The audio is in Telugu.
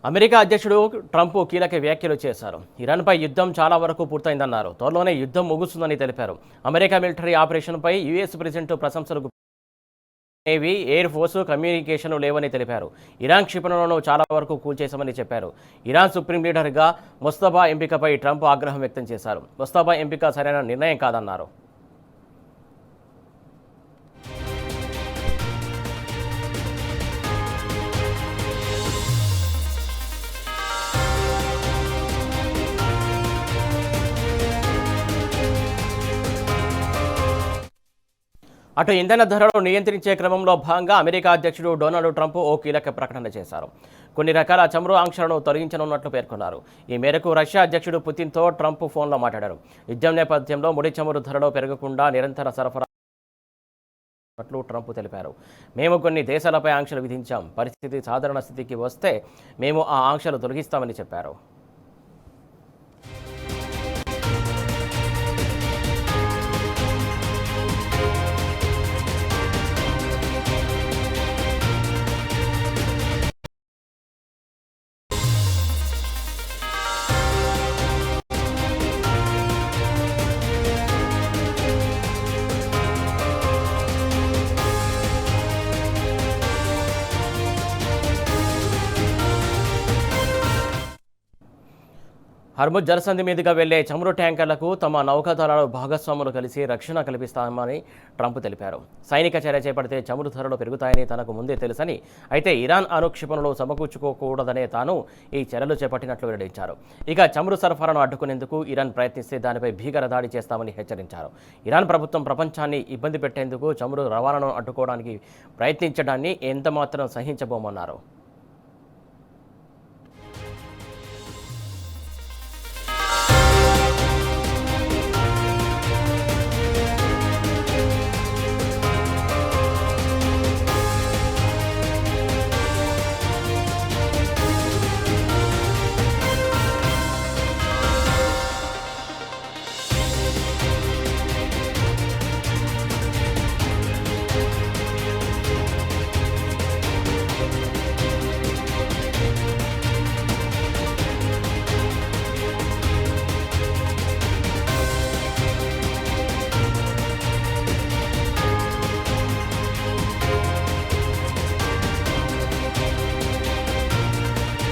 అమెరికా అధ్యక్షుడు ట్రంప్ కీలక వ్యాఖ్యలు చేశారు. ఇరాన్పై యుద్ధం చాలా వరకు పూర్తయిందన్నారు. త్వరలోనే యుద్ధం ముగుస్తుందని తెలిపారు. అమెరికా మిలిటరీ ఆపరేషన్పై యుఎస్ ప్రెసిడెంట్ ప్రశంసలు నేవీ, ఎయిర్ ఫోర్స్ కమ్యూనికేషన్ లేవని తెలిపారు. ఇరాన్ క్షిపణులను చాలా వరకు కూల్చేశామని చెప్పారు. ఇరాన్ సుప్రీం లీడర్గా ముస్తఫా ఎంపికపై ట్రంప్ ఆగ్రహం వ్యక్తం చేశారు. ముస్తఫా ఎంపిక సరైన నిర్ణయం కాదన్నారు. అటు ఇంధన ధరలు నియంత్రించే క్రమంలో భాగంగా అమెరికా అధ్యక్షుడు డొనాల్డ్ ట్రంప్ ఓ కీలక ప్రకటన చేశారు. కొన్ని రకాల చమురు ఆంక్షలను తొలగించనున్నట్లు పేర్కొన్నారు. ఈ మేరకు రష్యా అధ్యక్షుడు పుతిన్తో ట్రంప్ ఫోన్లో మాట్లాడారు. యుద్ధం నేపథ్యంలో ముడి చమురు ధరలు పెరగకుండా నిరంతర సరఫరా ట్రంప్ తెలిపారు. మేము కొన్ని దేశాలపై ఆంక్షలు విధించాం. పరిస్థితి సాధారణ స్థితికి వస్తే మేము ఆ ఆంక్షలు తొలగిస్తామని చెప్పారు. హర్ముజ్ జలసంధి మీదుగా వెళ్లే చమురు ట్యాంకర్లకు తమ నౌకాదళాలు భాగస్వాములు కలిసి రక్షణ కల్పిస్తామని ట్రంప్ తెలిపారు. సైనిక చర్య చేపడితే చమురు ధరలు పెరుగుతాయని తనకు ముందే తెలుసని, అయితే ఇరాన్ అణుక్షిపణులు సమకూర్చుకోకూడదనే తాను ఈ చర్యలు చేపట్టినట్లు వెల్లడించారు. ఇక చమురు సరఫరాను అడ్డుకునేందుకు ఇరాన్ ప్రయత్నిస్తే దానిపై భీకర దాడి చేస్తామని హెచ్చరించారు. ఇరాన్ ప్రభుత్వం ప్రపంచాన్ని ఇబ్బంది పెట్టేందుకు చమురు రవాణాను అడ్డుకోవడానికి ప్రయత్నించడాన్ని ఎంతమాత్రం సహించబోమన్నారు.